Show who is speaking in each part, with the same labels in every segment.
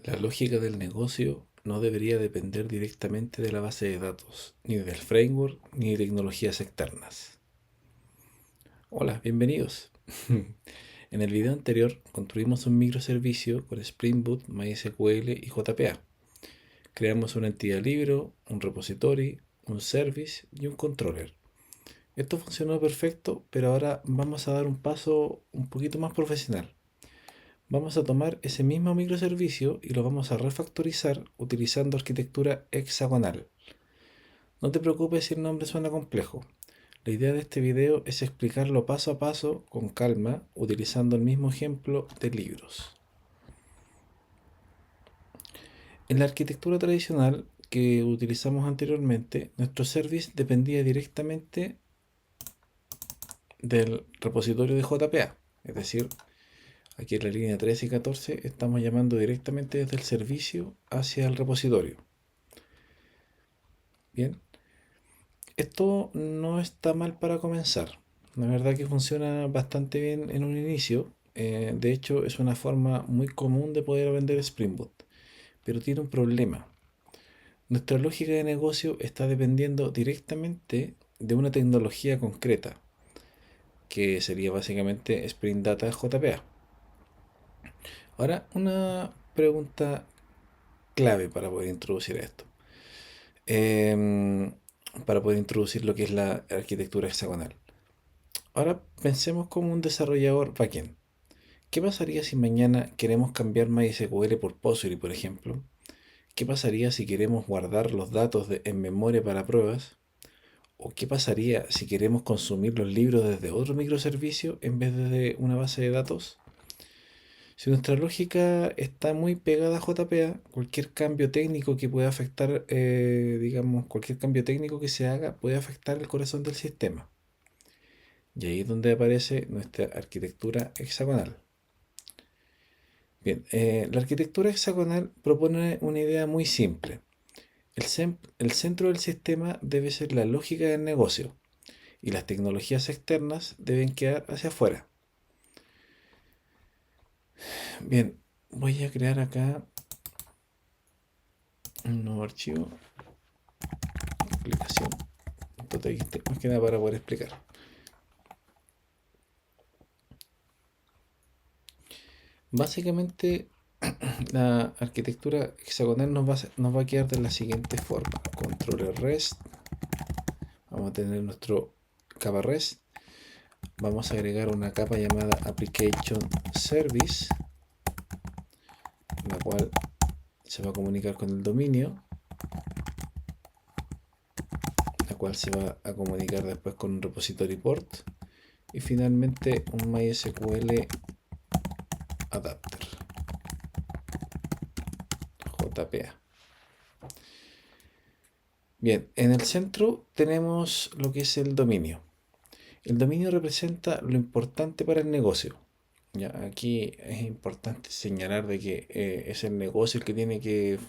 Speaker 1: La lógica del negocio no debería depender directamente de la base de datos, ni del framework, ni de tecnologías externas. Hola, bienvenidos. En el video anterior construimos un microservicio con Spring Boot, MySQL y JPA. Creamos una entidad libro, un repository, un service y un controller. Esto funcionó perfecto, pero ahora vamos a dar un paso un poquito más profesional. Vamos a tomar ese mismo microservicio y lo vamos a refactorizar utilizando arquitectura hexagonal. No te preocupes si el nombre suena complejo. La idea de este video es explicarlo paso a paso, con calma, utilizando el mismo ejemplo de libros. En la arquitectura tradicional que utilizamos anteriormente, nuestro service dependía directamente del repositorio de JPA. Es decir, aquí en la línea 13 y 14 estamos llamando directamente desde el servicio hacia el repositorio. Bien, esto no está mal para comenzar. La verdad que funciona bastante bien en un inicio. De hecho, es una forma muy común de poder vender Spring Boot. Pero tiene un problema. Nuestra lógica de negocio está dependiendo directamente de una tecnología concreta, que sería básicamente Spring Data JPA. Ahora, una pregunta clave para poder introducir esto. Em, para poder introducir lo que es la arquitectura hexagonal. Ahora pensemos como un desarrollador backend. ¿Qué pasaría si mañana queremos cambiar MySQL por Postgre, por ejemplo? ¿Qué pasaría si queremos guardar los datos en memoria para pruebas? ¿O qué pasaría si queremos consumir los libros desde otro microservicio en vez de una base de datos? Si nuestra lógica está muy pegada a JPA, cualquier cambio técnico que pueda afectar, digamos, cualquier cambio técnico que se haga puede afectar el corazón del sistema. Y ahí es donde aparece nuestra arquitectura hexagonal. Bien, la arquitectura hexagonal propone una idea muy simple. El centro del sistema debe ser la lógica del negocio y las tecnologías externas deben quedar hacia afuera. Bien, voy a crear acá un nuevo archivo, aplicación.txt, más que nada para poder explicar. Básicamente, la arquitectura hexagonal nos va a quedar de la siguiente forma. Controller REST, vamos a tener nuestro capa REST, vamos a agregar una capa llamada Application Service, la cual se va a comunicar con el dominio, la cual se va a comunicar después con un repository port y finalmente un MySQL adapter JPA. Bien, en el centro tenemos lo que es el dominio. El dominio representa lo importante para el negocio. Ya, aquí es importante señalar de que es el negocio el que tiene que,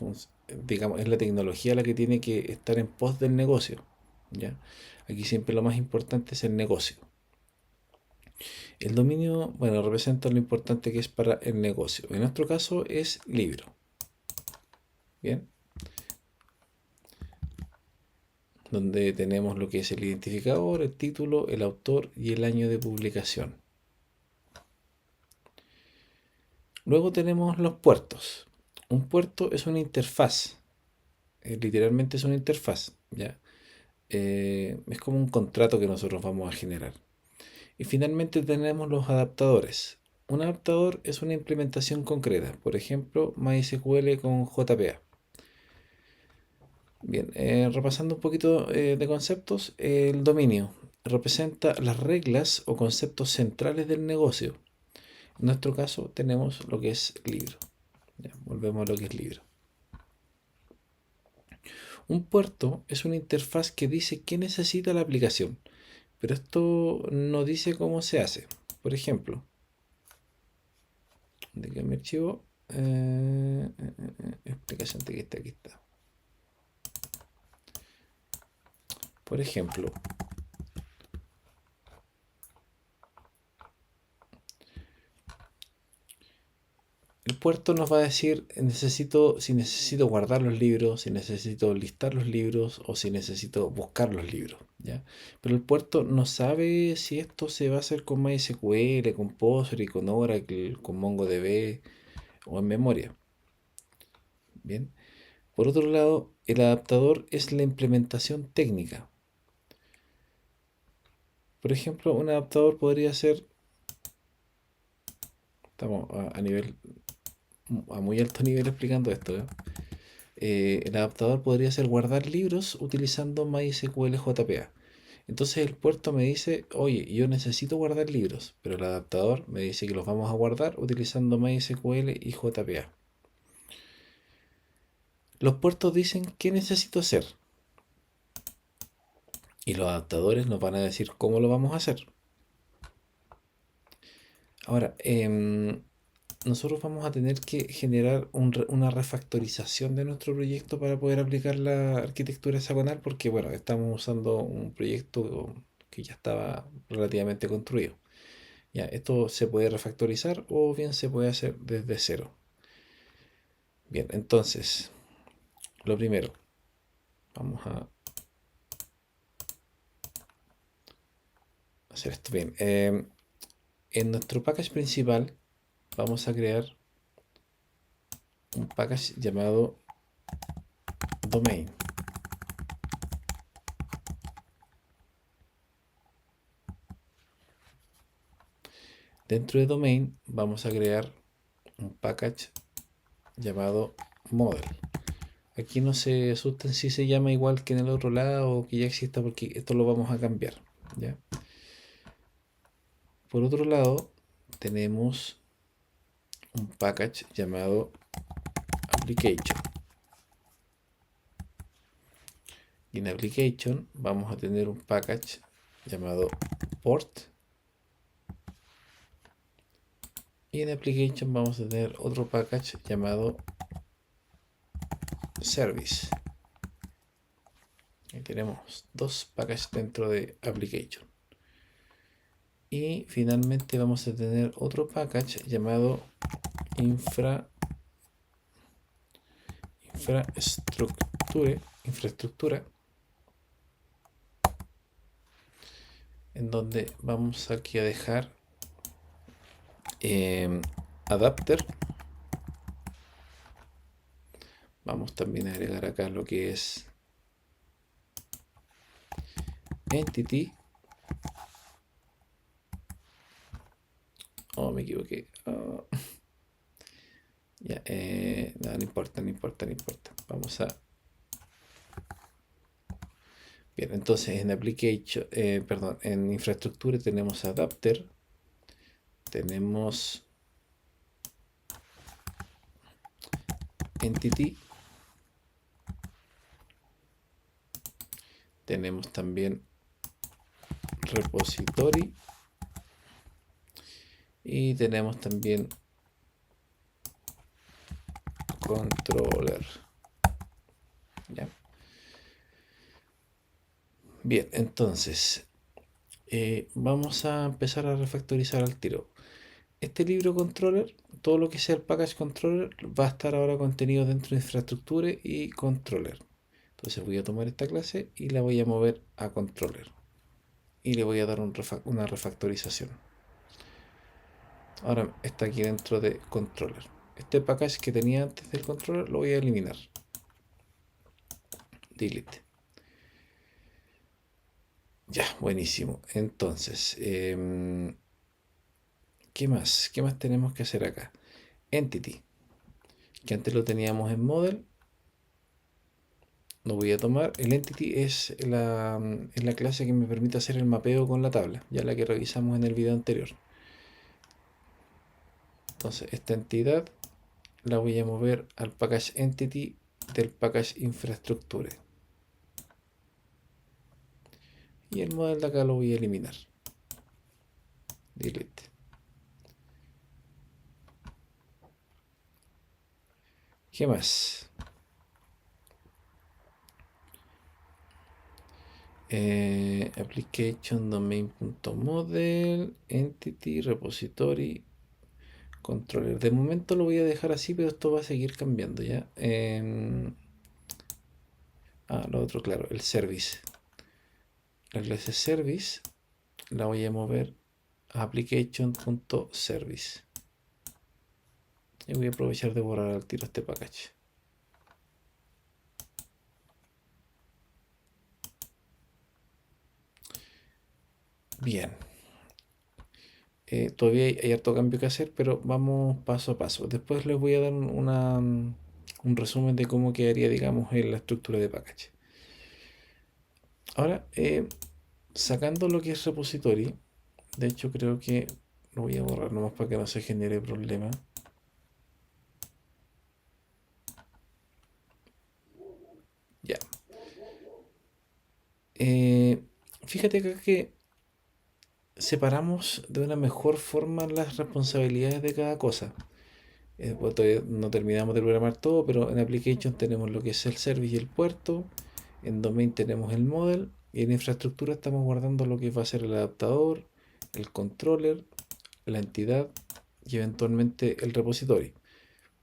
Speaker 1: digamos, es la tecnología la que tiene que estar en pos del negocio. ¿Ya? Aquí siempre lo más importante es el negocio. El dominio, bueno, representa lo importante que es para el negocio. En nuestro caso es libro. Bien, donde tenemos lo que es el identificador, el título, el autor y el año de publicación. Luego tenemos los puertos. Un puerto es una interfaz, literalmente es una interfaz, ¿ya? Es como un contrato que nosotros vamos a generar. Y finalmente tenemos los adaptadores. Un adaptador es una implementación concreta, por ejemplo, MySQL con JPA. Bien, repasando un poquito de conceptos, el dominio representa las reglas o conceptos centrales del negocio. En nuestro caso tenemos lo que es libro. Ya, volvemos a lo que es libro. Un puerto es una interfaz que dice qué necesita la aplicación, pero esto no dice cómo se hace. Por ejemplo, de que mi archivo, explicación de que está aquí está. Por ejemplo, puerto nos va a decir si necesito guardar los libros, si necesito listar los libros o si necesito buscar los libros, ¿ya? Pero el puerto no sabe si esto se va a hacer con MySQL, con Postgre, con Oracle, con MongoDB o en memoria. Bien. Por otro lado, el adaptador es la implementación técnica. Por ejemplo, un adaptador podría ser, estamos a muy alto nivel explicando esto, ¿eh? El adaptador podría ser guardar libros utilizando MySQL JPA. Entonces el puerto me dice, oye, yo necesito guardar libros, pero el adaptador me dice que los vamos a guardar utilizando MySQL y JPA. Los puertos dicen qué necesito hacer y los adaptadores nos van a decir cómo lo vamos a hacer. Ahora, nosotros vamos a tener que generar una refactorización de nuestro proyecto para poder aplicar la arquitectura hexagonal porque, bueno, estamos usando un proyecto que ya estaba relativamente construido. Ya, esto se puede refactorizar o bien se puede hacer desde cero. Bien, entonces, lo primero, vamos a hacer esto bien. En nuestro package principal vamos a crear un package llamado domain. Dentro de domain vamos a crear un package llamado model. Aquí no se asusten si se llama igual que en el otro lado o que ya exista porque esto lo vamos a cambiar, ¿ya? Por otro lado, tenemos un package llamado application. Y en application vamos a tener un package llamado port. Y en application vamos a tener otro package llamado service. Aquí tenemos dos packages dentro de application. Y finalmente vamos a tener otro package llamado infraestructura, en donde vamos aquí a dejar adapter. Vamos también a agregar acá lo que es entity. Oh, me equivoqué. Oh. Ya, no, no importa, no importa, no importa. Vamos a... Bien, entonces en application, perdón, en infraestructura tenemos adapter, tenemos entity, tenemos también repository y tenemos también controller. ¿Ya? Bien, entonces vamos a empezar a refactorizar al tiro. Este libro controller, todo lo que sea el package controller, va a estar ahora contenido dentro de infraestructura y controller. Entonces voy a tomar esta clase y la voy a mover a controller. Y le voy a dar una refactorización. Ahora está aquí dentro de controller. Este package que tenía antes del controller lo voy a eliminar. Delete. Ya, buenísimo. Entonces, ¿qué más? ¿Qué más tenemos que hacer acá? Entity, que antes lo teníamos en model. Lo voy a tomar. El entity es la clase que me permite hacer el mapeo con la tabla, ya la que revisamos en el video anterior. Entonces, esta entidad la voy a mover al package entity del package infraestructure. Y el model de acá lo voy a eliminar. Delete. ¿Qué más? Application domain.model entity repository controller. De momento lo voy a dejar así, pero esto va a seguir cambiando ya. Lo otro, claro, el service. La clase service la voy a mover a application.service. Y voy a aprovechar de borrar al tiro este package. Bien. Todavía hay harto cambio que hacer, pero vamos paso a paso. Después les voy a dar un resumen de cómo quedaría, digamos, en la estructura de package. Ahora, sacando lo que es repository, de hecho creo que lo voy a borrar nomás para que no se genere problema. Ya. Fíjate acá que separamos de una mejor forma las responsabilidades de cada cosa. Pues todavía no terminamos de programar todo, pero en application tenemos lo que es el service y el puerto. En domain tenemos el model. Y en infraestructura estamos guardando lo que va a ser el adaptador, el controller, la entidad y eventualmente el repositorio.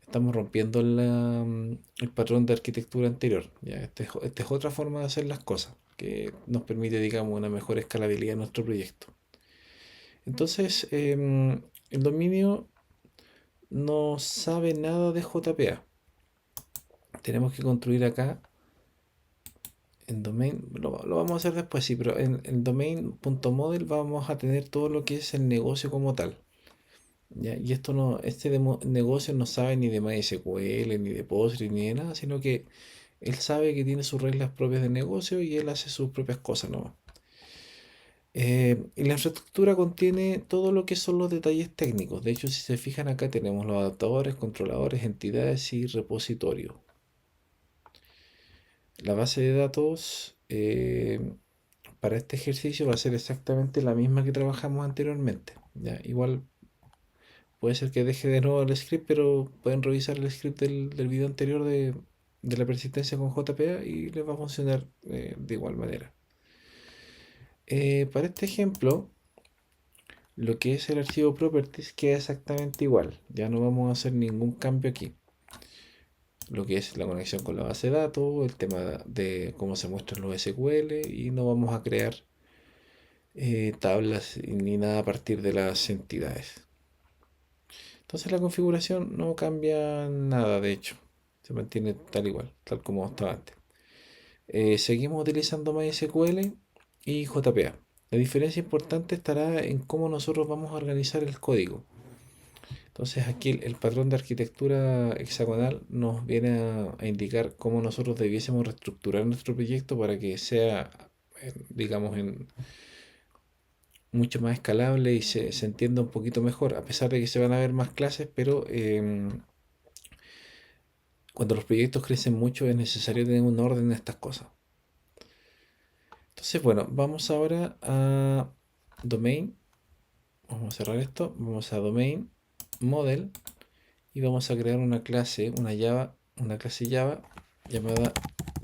Speaker 1: Estamos rompiendo el patrón de arquitectura anterior. ¿Ya? Esta es otra forma de hacer las cosas que nos permite, digamos, una mejor escalabilidad en nuestro proyecto. Entonces, el dominio no sabe nada de JPA. Tenemos que construir acá en domain, lo vamos a hacer después, sí, pero en domain.model vamos a tener todo lo que es el negocio como tal. ¿Ya? Y esto no, negocio no sabe ni de MySQL, ni de Postgres, ni de nada, sino que él sabe que tiene sus reglas propias de negocio y él hace sus propias cosas nomás. Y la infraestructura contiene todo lo que son los detalles técnicos. De hecho, si se fijan acá tenemos los adaptadores, controladores, entidades y repositorios. La base de datos para este ejercicio va a ser exactamente la misma que trabajamos anteriormente. ¿Ya? Igual puede ser que deje de nuevo el script, pero pueden revisar el script del video anterior de la persistencia con JPA y les va a funcionar de igual manera. Para este ejemplo, lo que es el archivo properties queda exactamente igual. Ya no vamos a hacer ningún cambio aquí. Lo que es la conexión con la base de datos, el tema de cómo se muestran los SQL y no vamos a crear tablas ni nada a partir de las entidades. Entonces la configuración no cambia nada, de hecho. Se mantiene tal igual, tal como estaba antes. Seguimos utilizando MySQL y JPA. La diferencia importante estará en cómo nosotros vamos a organizar el código. Entonces aquí el patrón de arquitectura hexagonal nos viene a indicar cómo nosotros debiésemos reestructurar nuestro proyecto para que sea, digamos, mucho más escalable y se entienda un poquito mejor, a pesar de que se van a ver más clases, pero cuando los proyectos crecen mucho es necesario tener un orden en estas cosas. Entonces, bueno, vamos ahora a domain. Vamos a cerrar esto. Vamos a domain, model y vamos a crear una clase, una clase Java llamada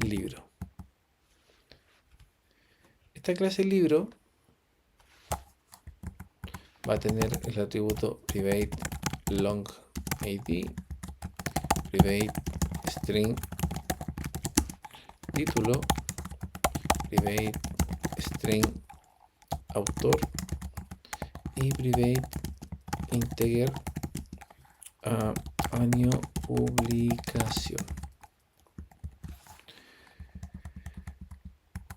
Speaker 1: libro. Esta clase libro va a tener el atributo private long id, private string título, private string autor y private integer año publicación.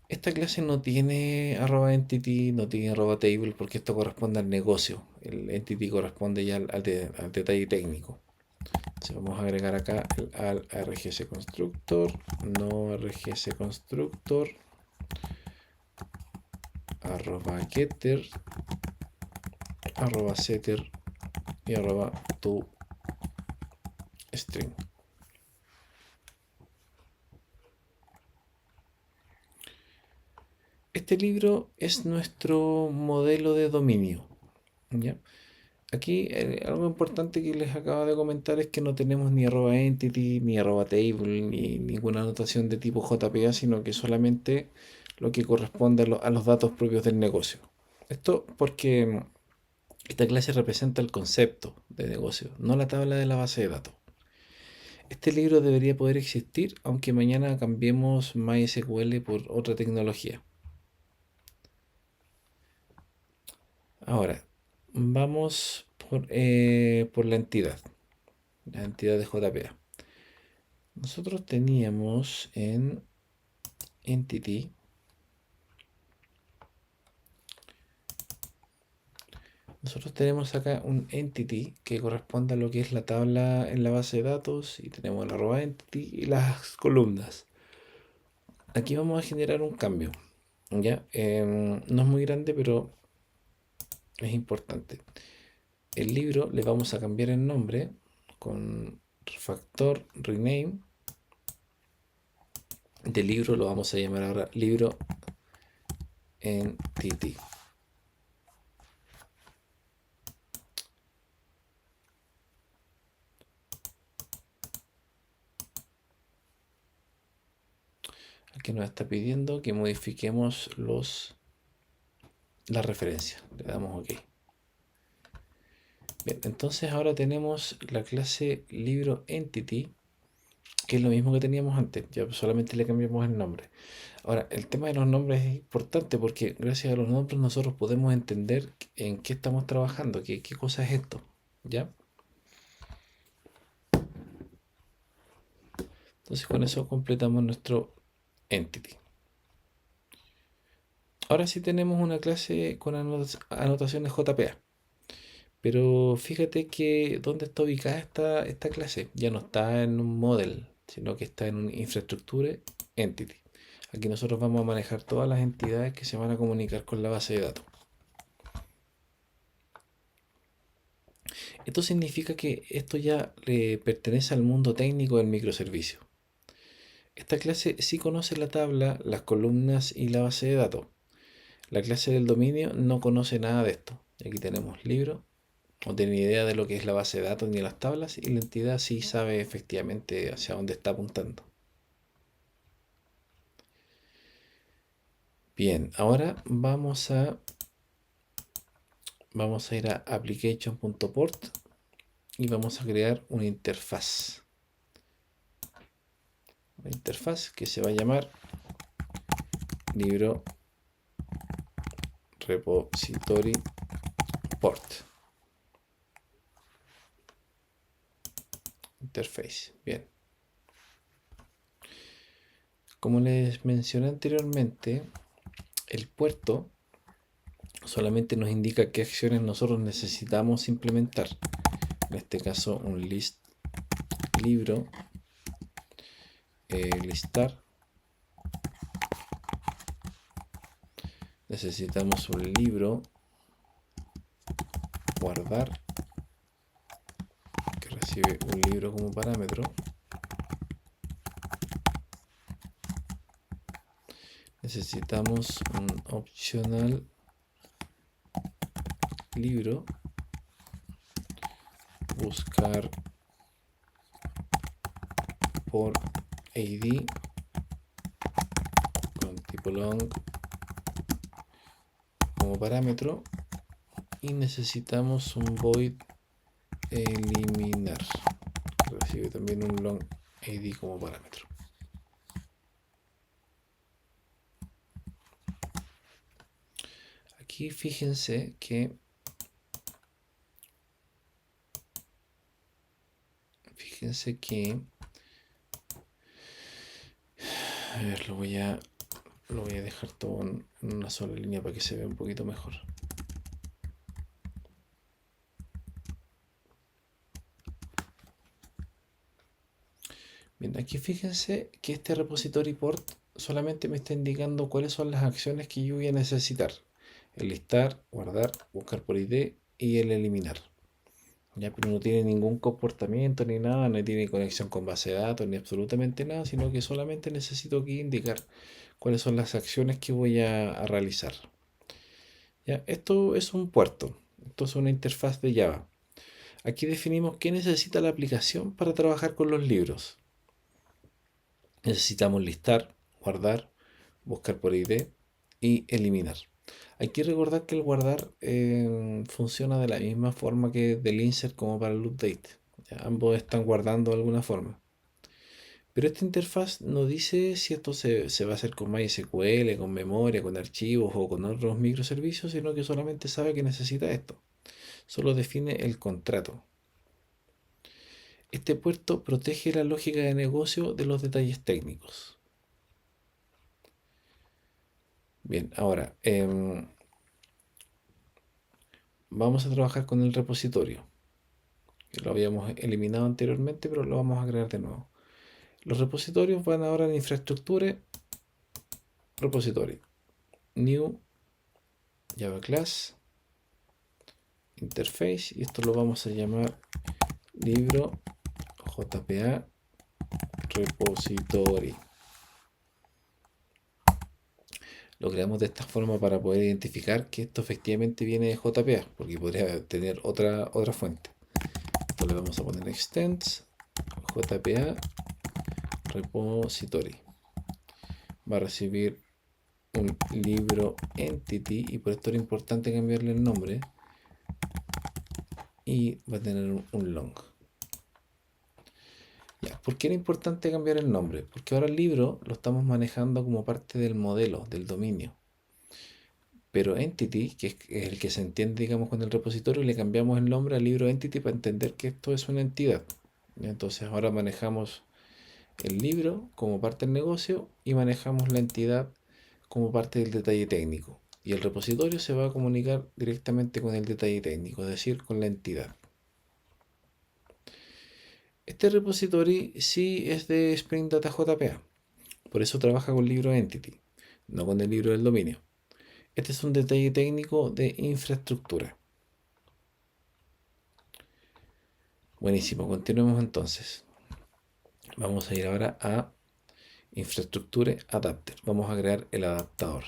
Speaker 1: Esta clase no tiene @entity, no tiene @table porque esto corresponde al negocio. El entity corresponde ya al detalle técnico. Entonces vamos a agregar acá al rgs constructor, no rgs constructor, @getter, @setter y @toString. Este libro es nuestro modelo de dominio. ¿Ya? Aquí algo importante que les acabo de comentar es que no tenemos ni @entity, ni @table, ni ninguna anotación de tipo JPA, sino que solamente lo que corresponde a los datos propios del negocio. Esto porque Esta clase representa el concepto de negocio, no la tabla de la base de datos. Este libro debería poder existir, aunque mañana cambiemos MySQL por otra tecnología. Ahora, vamos por la entidad de JPA. Nosotros teníamos en Entity, nosotros tenemos acá un Entity que corresponde a lo que es la tabla en la base de datos, y tenemos el arroba Entity y las columnas. Aquí vamos a generar un cambio, ¿ya? No es muy grande, pero es importante. El libro le vamos a cambiar el nombre con factor rename. Del libro lo vamos a llamar ahora libro entity. Aquí nos está pidiendo que modifiquemos la referencia. Le damos OK. Bien, entonces ahora tenemos la clase libro entity, que es lo mismo que teníamos antes, ya solamente le cambiamos el nombre. Ahora, el tema de los nombres es importante porque gracias a los nombres nosotros podemos entender en qué estamos trabajando, qué cosa es esto, ¿ya? Entonces con eso completamos nuestro entity. Ahora sí tenemos una clase con anotaciones JPA. Pero fíjate que dónde está ubicada esta clase. Ya no está en un model, sino que está en un infraestructure entity. Aquí nosotros vamos a manejar todas las entidades que se van a comunicar con la base de datos. Esto significa que esto ya le pertenece al mundo técnico del microservicio. Esta clase sí conoce la tabla, las columnas y la base de datos. La clase del dominio no conoce nada de esto. Aquí tenemos libro, no tiene ni idea de lo que es la base de datos ni las tablas, y la entidad sí sabe efectivamente hacia dónde está apuntando. Bien, ahora vamos a ir a application.port y vamos a crear una interfaz. Una interfaz que se va a llamar libro repository port interface. Bien. Como les mencioné anteriormente, el puerto solamente nos indica qué acciones nosotros necesitamos implementar. En este caso, un list libro, listar. Necesitamos un libro guardar, que recibe un libro como parámetro. Necesitamos un optional libro buscar por ID con tipo long como parámetro, y necesitamos un void eliminar, que recibe también un long ID como parámetro. Aquí fíjense que a ver, lo voy a dejar todo en una sola línea para que se vea un poquito mejor. Bien, aquí fíjense que este repository port solamente me está indicando cuáles son las acciones que yo voy a necesitar: el listar, guardar, buscar por ID y el eliminar. Ya, pero no tiene ningún comportamiento ni nada, no tiene conexión con base de datos ni absolutamente nada, sino que solamente necesito aquí indicar cuáles son las acciones que voy a realizar. Ya, esto es un puerto, esto es una interfaz de Java. Aquí definimos qué necesita la aplicación para trabajar con los libros. Necesitamos listar, guardar, buscar por ID y eliminar. Hay que recordar que el guardar funciona de la misma forma que del insert como para el update. Ya, ambos están guardando de alguna forma. Pero esta interfaz no dice si esto se va a hacer con MySQL, con memoria, con archivos o con otros microservicios, sino que solamente sabe que necesita esto. Solo define el contrato. Este puerto protege la lógica de negocio de los detalles técnicos. Bien, ahora vamos a trabajar con el repositorio, que lo habíamos eliminado anteriormente, pero lo vamos a crear de nuevo. Los repositorios van ahora en infraestructura, repository, new, Java class, interface, y esto lo vamos a llamar libro JPA repository. Lo creamos de esta forma para poder identificar que esto efectivamente viene de JPA, porque podría tener otra fuente. Esto le vamos a poner extends JPA repository. Va a recibir un libro entity y por esto era importante cambiarle el nombre, y va a tener un long. Ya, ¿por qué era importante cambiar el nombre? Porque ahora el libro lo estamos manejando como parte del modelo, del dominio. Pero entity, que es el que se entiende, digamos, con el repositorio, le cambiamos el nombre al libro entity para entender que esto es una entidad. Entonces ahora manejamos el libro como parte del negocio y manejamos la entidad como parte del detalle técnico. Y el repositorio se va a comunicar directamente con el detalle técnico, es decir, con la entidad. Este repository sí es de Spring Data JPA, por eso trabaja con libro entity, no con el libro del dominio. Este es un detalle técnico de infraestructura. Buenísimo, continuemos entonces. Vamos a ir ahora a infraestructura adapter. Vamos a crear el adaptador.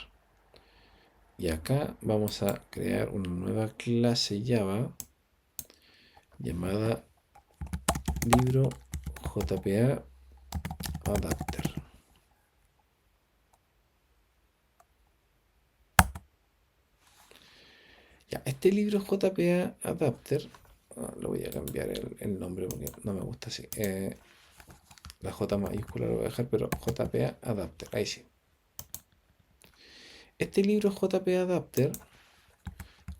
Speaker 1: Y acá vamos a crear una nueva clase Java llamada libro JPA adapter. Ya, este libro JPA adapter, lo voy a cambiar el nombre porque no me gusta así. La J mayúscula lo voy a dejar, pero JPA adapter, ahí sí. Este libro JPA adapter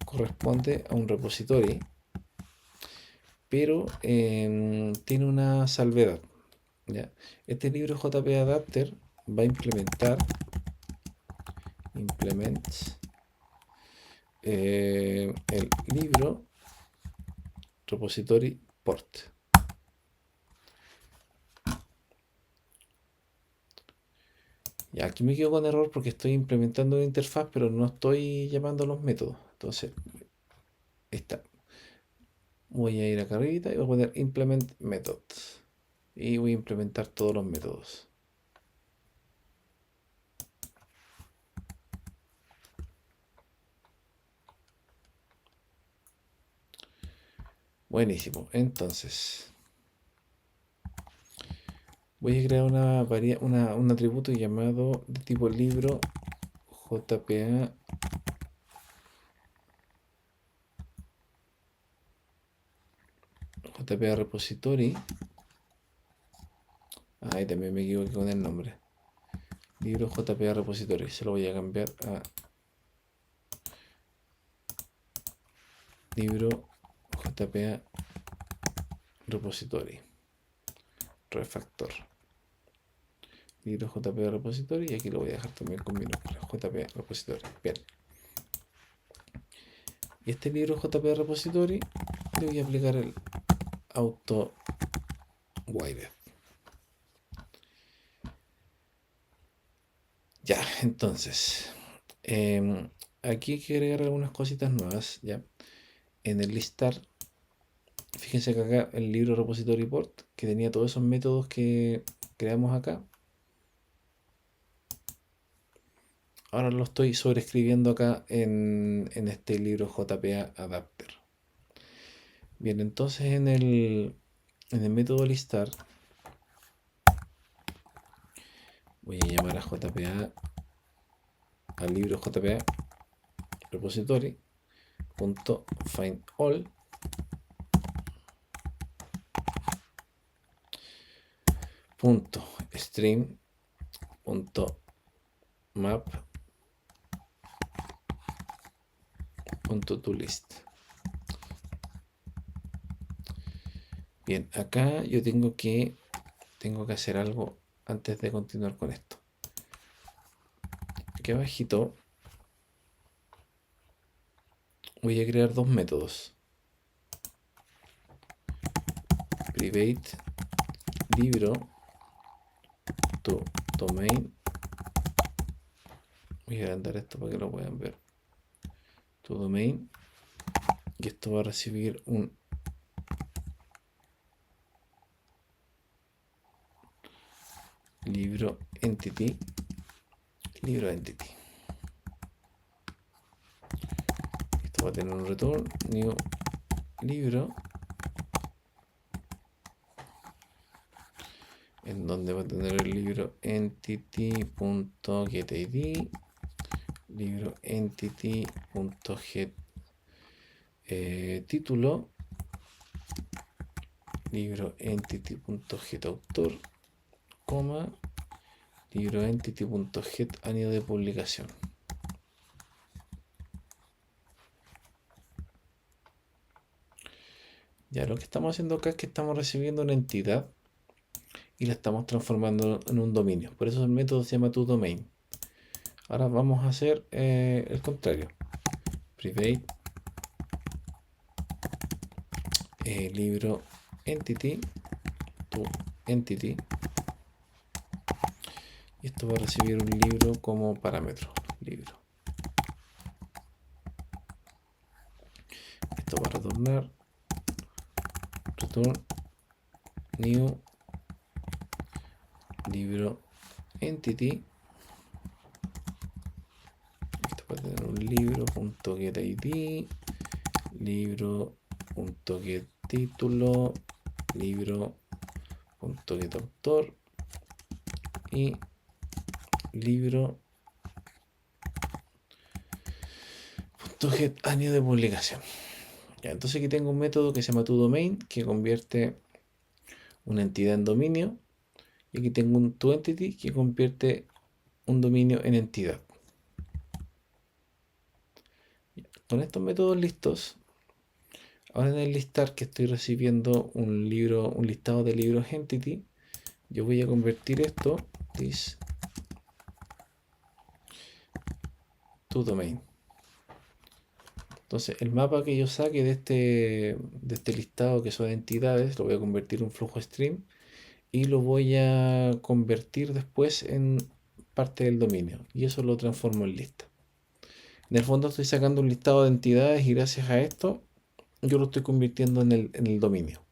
Speaker 1: corresponde a un repository, pero tiene una salvedad. ¿Ya? Este libro JPA adapter va a implementar el libro repository port. Ya, aquí me quedo con error porque estoy implementando una interfaz, pero no estoy llamando los métodos. Entonces, esta. Voy a ir acá arriba y voy a poner implement methods. Y voy a implementar todos los métodos. Buenísimo. Entonces, voy a crear un atributo llamado de tipo libro JPA repository. Ahí también me equivoqué con el nombre. Libro JPA repository. Se lo voy a cambiar a libro JPA repository. Refactor. Libro JPA repository. Y aquí lo voy a dejar también con minúsculas. JPA repository. Bien. Y este libro JPA repository le voy a aplicar el auto wired. Ya, entonces, aquí hay que agregar algunas cositas nuevas. Ya, en el listar, fíjense que acá el libro repository port, que tenía todos esos métodos que creamos acá, ahora lo estoy sobreescribiendo acá en este libro JPA adapter. Bien, entonces en el método listar voy a llamar a JPA, al libro JPA repository.findAll .stream.map.toList. Bien, acá yo tengo que hacer algo antes de continuar con esto. Aquí abajito voy a crear dos métodos. Private libro to domain. Voy a agrandar esto para que lo puedan ver. To domain. Y esto va a recibir un libro entity. Esto va a tener un return new libro, en donde va a tener el libro entity.getID, libro entity.get título, libro entity.getAutor, coma, libro entity.get año de publicación. Ya, lo que estamos haciendo acá es que estamos recibiendo una entidad y la estamos transformando en un dominio. Por eso el método se llama toDomain. Ahora vamos a hacer el contrario. Private libro entity to entity. Y esto va a recibir un libro como parámetro. Libro. Esto va a retornar return new libro entity. Esto va a tener un libro.getID, libro.getTítulo, libro.getAutor y libro.get año de publicación. Ya, entonces aquí tengo un método que se llama toDomain que convierte una entidad en dominio, y aquí tengo un toEntity que convierte un dominio en entidad. Con estos métodos listos, ahora en el listar que estoy recibiendo un listado de libros entity, yo voy a convertir esto this toDomain. Entonces el mapa que yo saque de este listado que son entidades lo voy a convertir en un flujo stream y lo voy a convertir después en parte del dominio, y eso lo transformo en lista. En el fondo estoy sacando un listado de entidades y gracias a esto yo lo estoy convirtiendo en el dominio.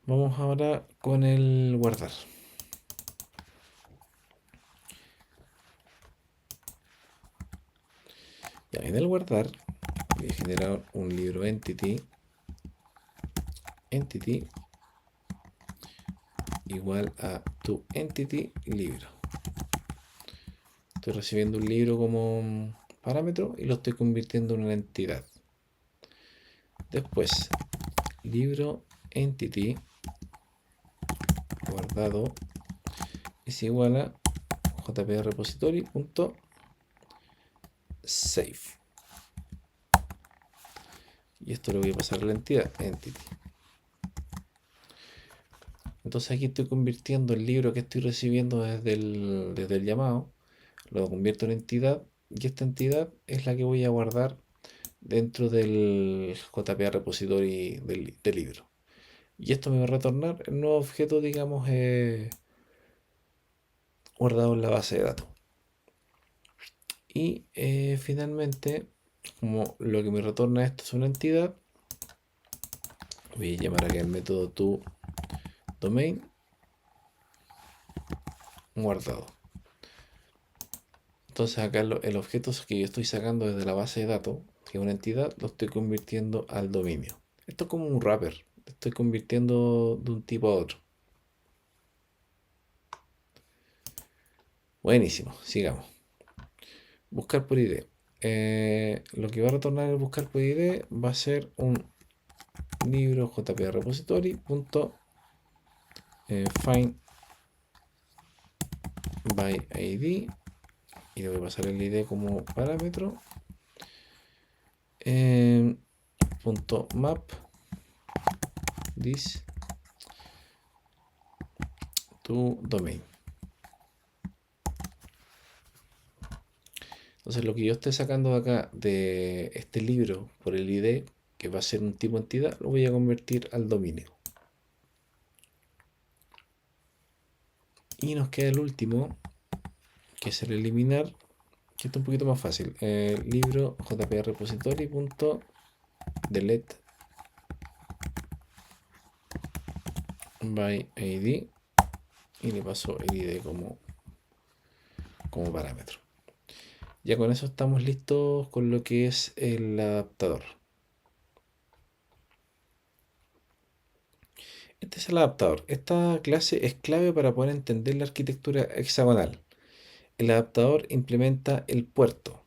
Speaker 1: Vamos ahora con el guardar. Ya, en el guardar voy a generar un libro entity igual a toEntity libro. Estoy recibiendo un libro como parámetro y lo estoy convirtiendo en una entidad. Después, libro entity guardado es igual a jprepository.save. Y esto lo voy a pasar a la entidad entity. Entonces aquí estoy convirtiendo el libro que estoy recibiendo desde el llamado, lo convierto en entidad, y esta entidad es la que voy a guardar dentro del JPA repository del libro. Y esto me va a retornar el nuevo objeto, digamos, guardado en la base de datos. Y finalmente, como lo que me retorna esto es una entidad, voy a llamar aquí el método toDomain guardado. Entonces acá el objeto que yo estoy sacando desde la base de datos, que es una entidad, lo estoy convirtiendo al dominio. Esto es como un wrapper, lo estoy convirtiendo de un tipo a otro. Buenísimo, sigamos. Buscar por ID. Lo que va a retornar el buscar por ID va a ser un libro JP repository punto find by ID, y le voy a pasar el ID como parámetro, punto map this to domain. Entonces lo que yo esté sacando de acá de este libro por el ID, que va a ser un tipo entidad, lo voy a convertir al dominio. Y nos queda el último, que es el eliminar, que está un poquito más fácil. Libro jp repository punto delete by ID, y le paso el ID como parámetro. Ya con eso estamos listos con lo que es el adaptador. Este es el adaptador. Esta clase es clave para poder entender la arquitectura hexagonal. El adaptador implementa el puerto,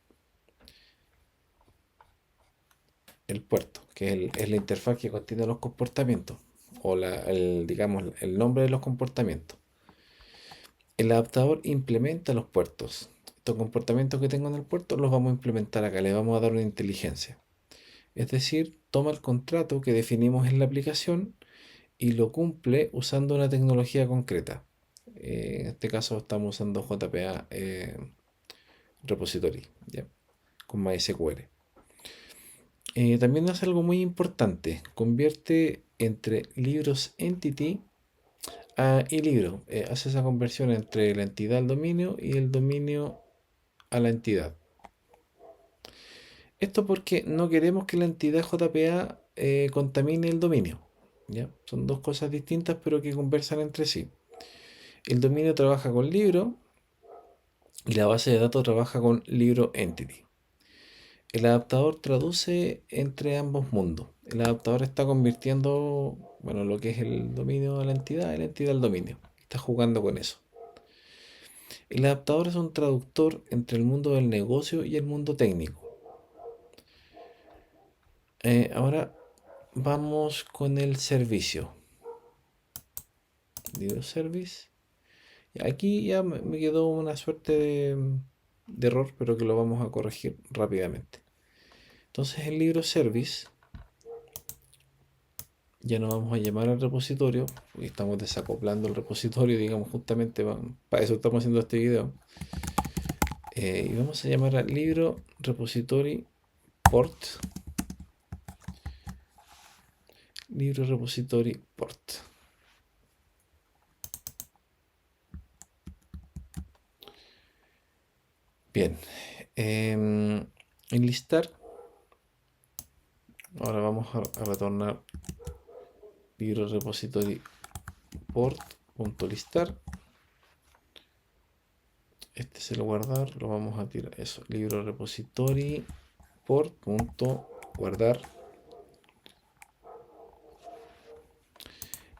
Speaker 1: que es la interfaz que contiene los comportamientos, o digamos, el nombre de los comportamientos. El adaptador implementa los puertos. Estos comportamientos que tengo en el puerto los vamos a implementar acá, le vamos a dar una inteligencia. Es decir, toma el contrato que definimos en la aplicación y lo cumple usando una tecnología concreta. En este caso estamos usando JPA Repository, ¿ya? Con MySQL. También hace algo muy importante, convierte entre libros entity y libro. Hace esa conversión entre la entidad al dominio y el dominio a la entidad. Esto porque no queremos que la entidad JPA contamine el dominio, ¿ya? Son dos cosas distintas pero que conversan entre sí. El dominio trabaja con libro y la base de datos trabaja con libro entity. El adaptador traduce entre ambos mundos. El adaptador está convirtiendo, bueno, lo que es el dominio a la entidad y la entidad al dominio. Está jugando con eso. El adaptador es un traductor entre el mundo del negocio y el mundo técnico. Ahora vamos con el servicio. Digo service. Aquí ya me quedó una suerte de error, pero que lo vamos a corregir rápidamente. Entonces el libro service ya no vamos a llamar al repositorio, porque estamos desacoplando el repositorio, digamos, justamente para eso estamos haciendo este video. Y vamos a llamar al libro repository port. Libro repository port. Bien. Enlistar. Ahora vamos a retornar libro repository port.listar. Este es el guardar, lo vamos a tirar. Eso, libro repository port.guardar.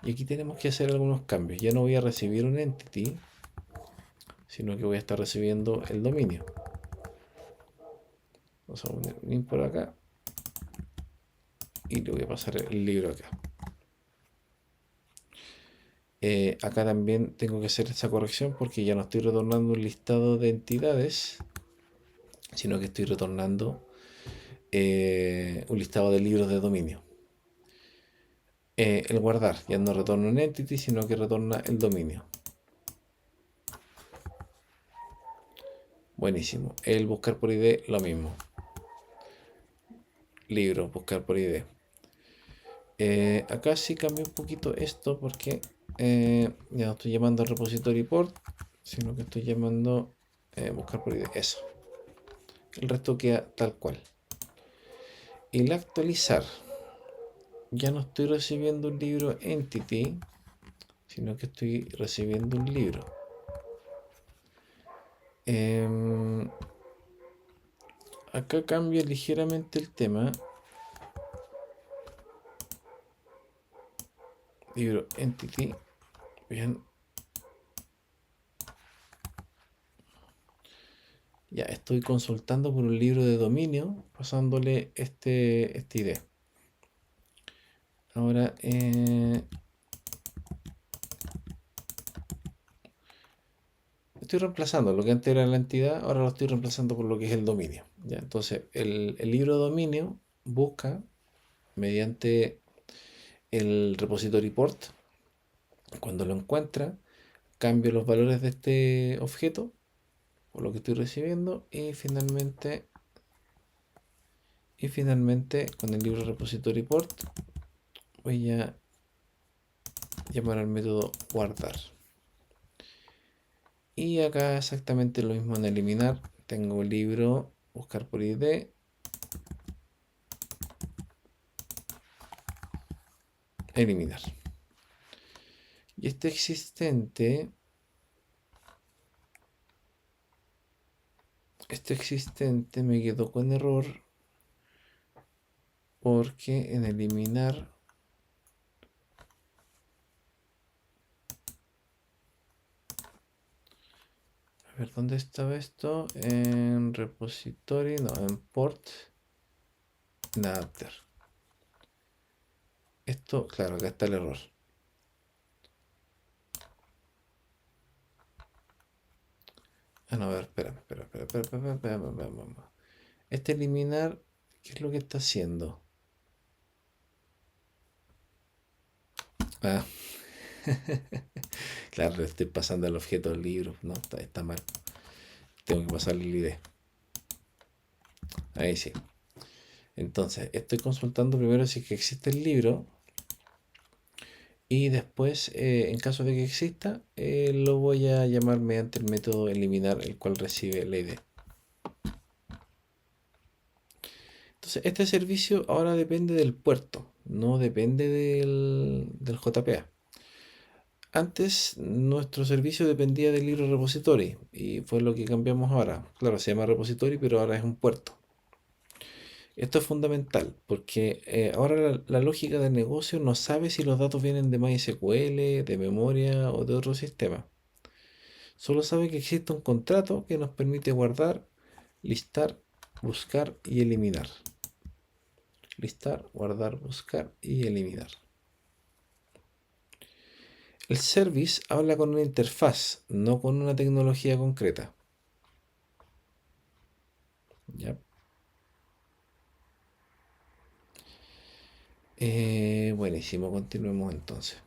Speaker 1: Y aquí tenemos que hacer algunos cambios. Ya no voy a recibir un entity, sino que voy a estar recibiendo el dominio. Vamos a poner un import acá y le voy a pasar el libro acá. Acá también tengo que hacer esta corrección porque ya no estoy retornando un listado de entidades, sino que estoy retornando un listado de libros de dominio. El guardar ya no retorna un entity, sino que retorna el dominio. Buenísimo. El buscar por ID, lo mismo. Libro, buscar por ID. Acá sí cambio un poquito esto porque ya no estoy llamando al repository port, sino que estoy llamando buscar por ID. Eso. El resto queda tal cual. El actualizar. Ya no estoy recibiendo un libro entity, sino que estoy recibiendo un libro. Acá cambia ligeramente el tema. Libro entity. Bien. Ya estoy consultando por un libro de dominio, pasándole esta idea. Ahora, estoy reemplazando lo que antes era la entidad, ahora lo estoy reemplazando por lo que es el dominio. ¿Ya? Entonces, el libro de dominio busca, mediante el repository port, cuando lo encuentra, cambio los valores de este objeto, por lo que estoy recibiendo, y finalmente con el libro repository port voy a llamar al método guardar. Y acá exactamente lo mismo en eliminar. Tengo libro, buscar por ID, eliminar. Y este existente me quedó con error porque en eliminar, a ver, ¿dónde estaba esto? En repository, no, en port, en adapter. Esto, claro, acá está el error. Ah, no, a ver, espera. Este eliminar, ¿qué es lo que está haciendo? Ah, claro, le estoy pasando el objeto del libro. No, está mal. Tengo que pasarle el ID. Ahí sí. Entonces, estoy consultando primero si es que existe el libro y después, en caso de que exista, lo voy a llamar mediante el método eliminar, el cual recibe la ID. Entonces, este servicio ahora depende del puerto, no depende del JPA. Antes nuestro servicio dependía del libro repository y fue lo que cambiamos ahora. Claro, se llama repository, pero ahora es un puerto. Esto es fundamental porque ahora la lógica del negocio no sabe si los datos vienen de MySQL, de memoria o de otro sistema. Solo sabe que existe un contrato que nos permite guardar, listar, buscar y eliminar. Listar, guardar, buscar y eliminar. El service habla con una interfaz, no con una tecnología concreta. ¿Ya? Buenísimo, continuemos entonces.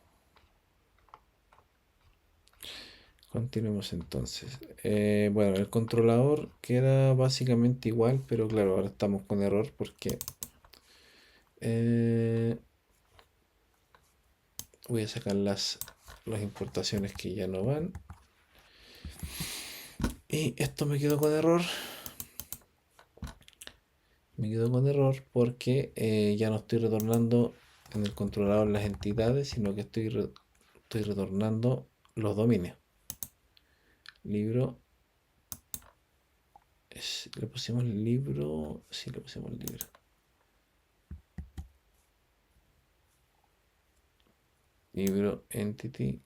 Speaker 1: Continuemos entonces. Bueno, el controlador queda básicamente igual, pero claro, ahora estamos con error porque eh, voy a sacar las importaciones que ya no van. Y esto me quedó con error. Me quedó con error porque ya no estoy retornando en el controlador las entidades, sino que estoy retornando los dominios. Libro. ¿Le pusimos el libro? Sí, le pusimos el libro. Libro entity.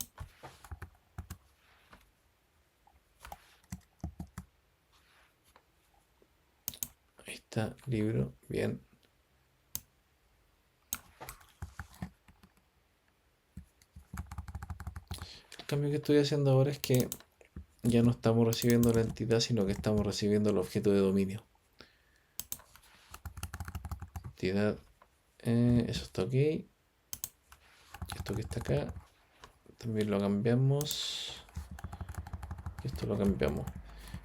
Speaker 1: Ahí está, libro, bien. El cambio que estoy haciendo ahora es que ya no estamos recibiendo la entidad, sino que estamos recibiendo el objeto de dominio. Entidad, eso está ok. Esto que está acá, también lo cambiamos. Esto lo cambiamos.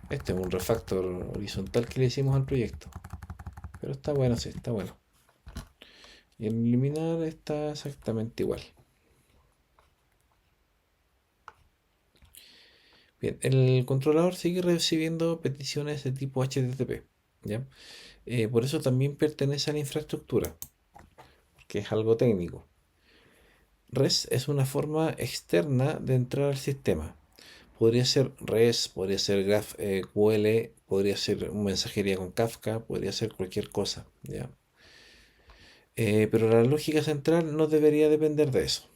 Speaker 1: Este es un refactor horizontal que le hicimos al proyecto. Pero está bueno, sí, está bueno. Y el eliminar está exactamente igual. Bien, el controlador sigue recibiendo peticiones de tipo HTTP, ¿ya? Por eso también pertenece a la infraestructura, que es algo técnico. REST es una forma externa de entrar al sistema. Podría ser REST, podría ser GraphQL, podría ser una mensajería con Kafka, podría ser cualquier cosa, ¿ya? Pero la lógica central no debería depender de eso.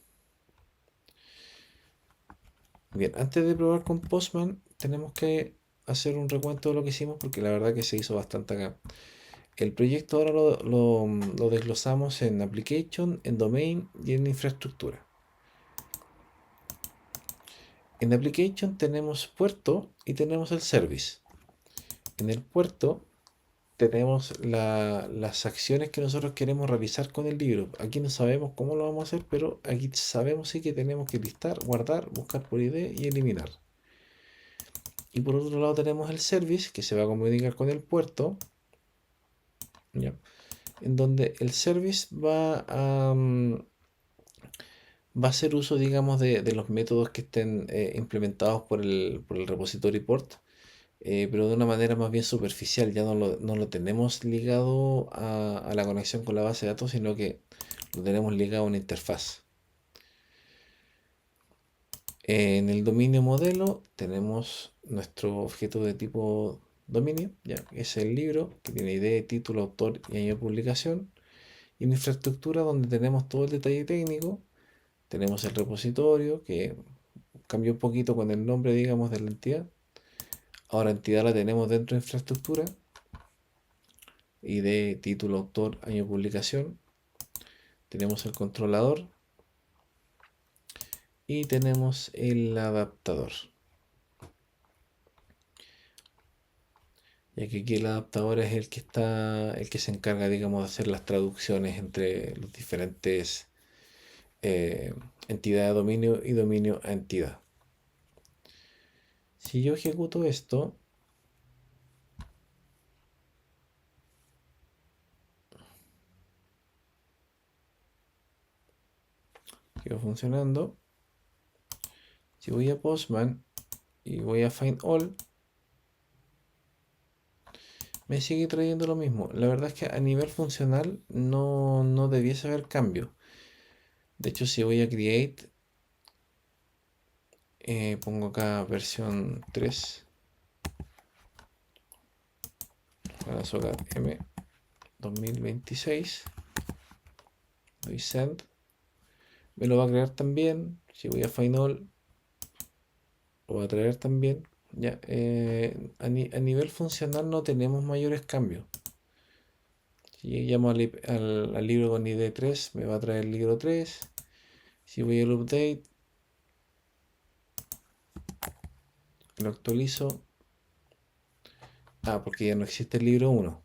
Speaker 1: Bien, antes de probar con Postman, tenemos que hacer un recuento de lo que hicimos porque la verdad que se hizo bastante acá. El proyecto ahora lo desglosamos en application, en domain y en infraestructura. En application tenemos puerto y tenemos el service. En el puerto tenemos las acciones que nosotros queremos realizar con el libro. Aquí no sabemos cómo lo vamos a hacer, pero aquí sabemos sí que tenemos que listar, guardar, buscar por ID y eliminar. Y por otro lado tenemos el service que se va a comunicar con el puerto, ¿ya? En donde el service va a hacer uso, digamos, de los métodos que estén implementados por el repository port, pero de una manera más bien superficial. Ya no lo tenemos ligado a la conexión con la base de datos, sino que lo tenemos ligado a una interfaz. En el dominio modelo tenemos nuestro objeto de tipo dominio, ya, que es el libro, que tiene ID, título, autor y año de publicación. Y en infraestructura, donde tenemos todo el detalle técnico, tenemos el repositorio, que cambió un poquito con el nombre, digamos, de la entidad. Ahora entidad la tenemos dentro de infraestructura. ID, título, autor, año de publicación. Tenemos el controlador y tenemos el adaptador. Ya que aquí el adaptador es el que se encarga, digamos, de hacer las traducciones entre los diferentes entidades de dominio y dominio a entidad. Si yo ejecuto esto, quedó funcionando. Si voy a Postman y voy a Find All, me sigue trayendo lo mismo. La verdad es que a nivel funcional no debiese haber cambio. De hecho, si voy a Create, pongo acá versión 3, Solar M 2026, doy Send, me lo va a crear también. Si voy a Find All, lo va a traer también. Ya, a nivel funcional no tenemos mayores cambios. Si llamo al libro con ID 3, me va a traer el libro 3. Si voy al update, lo actualizo. Porque ya no existe el libro 1.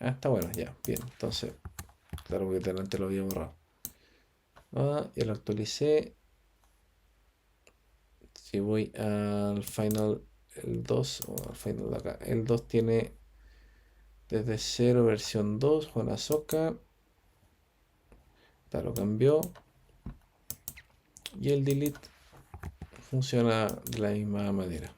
Speaker 1: Está bueno, ya, bien. Entonces, claro, porque delante lo había borrado. Ya lo actualicé. Si voy al final, el 2, o al final de acá, el 2 tiene desde 0 versión 2, Juan Azoka. Lo cambió. Y el delete funciona de la misma manera.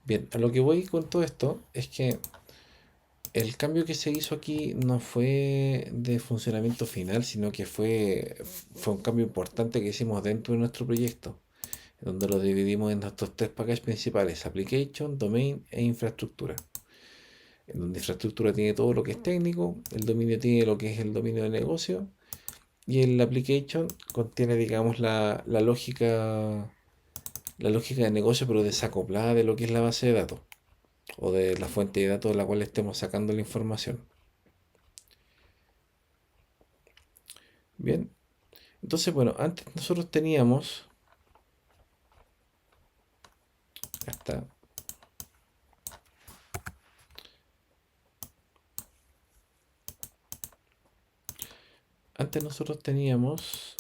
Speaker 1: Bien, a lo que voy con todo esto es que el cambio que se hizo aquí no fue de funcionamiento final, sino que fue un cambio importante que hicimos dentro de nuestro proyecto, donde lo dividimos en estos tres packages principales: Application, Domain e Infraestructura. En donde infraestructura tiene todo lo que es técnico, el dominio tiene lo que es el dominio de negocio, y el Application contiene, digamos, la lógica de negocio, pero desacoplada de lo que es la base de datos o de la fuente de datos de la cual estemos sacando la información. Bien, entonces, bueno, antes nosotros teníamos, hasta, antes nosotros teníamos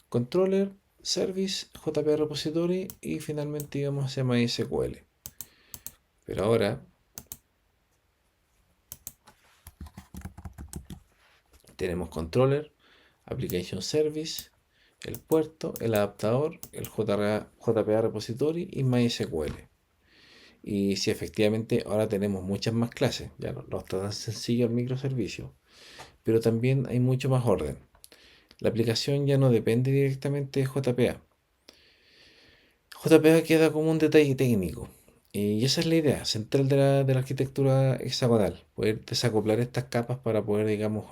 Speaker 1: controller, service, JP repository y finalmente íbamos hacia MySQL. Pero ahora tenemos controller, application service, el puerto, el adaptador, el JPA repository y MySQL. Y si efectivamente ahora tenemos muchas más clases, ya no está tan sencillo el microservicio, pero también hay mucho más orden. La aplicación ya no depende directamente de JPA. JPA queda como un detalle técnico. Y esa es la idea central de la arquitectura hexagonal, poder desacoplar estas capas para poder, digamos,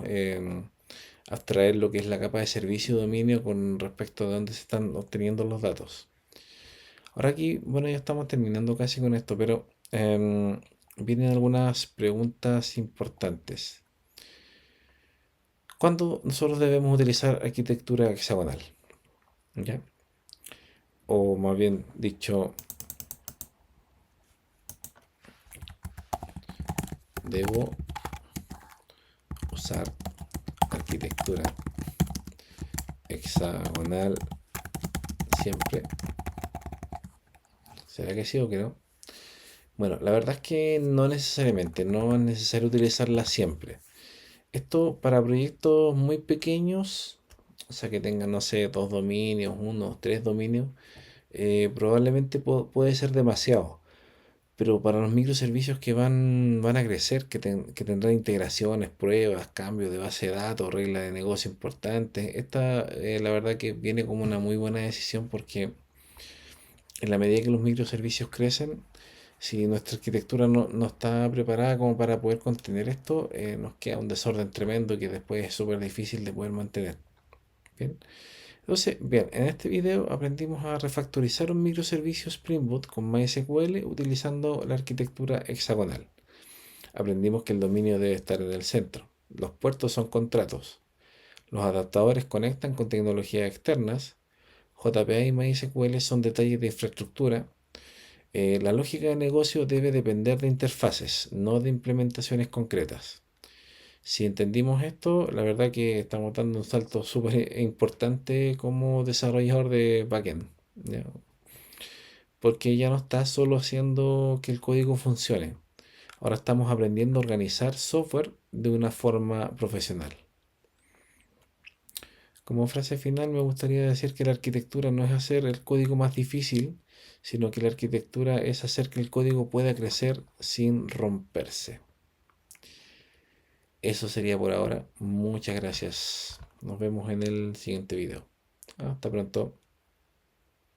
Speaker 1: abstraer lo que es la capa de servicio y dominio con respecto a dónde se están obteniendo los datos. Ahora aquí, bueno, ya estamos terminando casi con esto, pero vienen algunas preguntas importantes. ¿Cuándo nosotros debemos utilizar arquitectura hexagonal? ¿Ya? O más bien dicho, debo usar arquitectura hexagonal siempre. ¿Será que sí o que no? Bueno, la verdad es que no necesariamente, no es necesario utilizarla siempre. Esto para proyectos muy pequeños, o sea que tengan, no sé, dos dominios, uno, tres dominios, probablemente puede ser demasiado. Pero para los microservicios que van a crecer, que tendrán integraciones, pruebas, cambios de base de datos, reglas de negocio importantes, esta la verdad que viene como una muy buena decisión porque en la medida que los microservicios crecen, si nuestra arquitectura no está preparada como para poder contener esto, nos queda un desorden tremendo que después es súper difícil de poder mantener. Bien. Entonces, bien, en este video aprendimos a refactorizar un microservicio Spring Boot con MySQL utilizando la arquitectura hexagonal. Aprendimos que el dominio debe estar en el centro. Los puertos son contratos. Los adaptadores conectan con tecnologías externas. JPA y MySQL son detalles de infraestructura. La lógica de negocio debe depender de interfaces, no de implementaciones concretas. Si entendimos esto, la verdad que estamos dando un salto súper importante como desarrollador de backend, ¿ya? Porque ya no está solo haciendo que el código funcione. Ahora estamos aprendiendo a organizar software de una forma profesional. Como frase final me gustaría decir que la arquitectura no es hacer el código más difícil, sino que la arquitectura es hacer que el código pueda crecer sin romperse. Eso sería por ahora. Muchas gracias. Nos vemos en el siguiente video. Hasta pronto.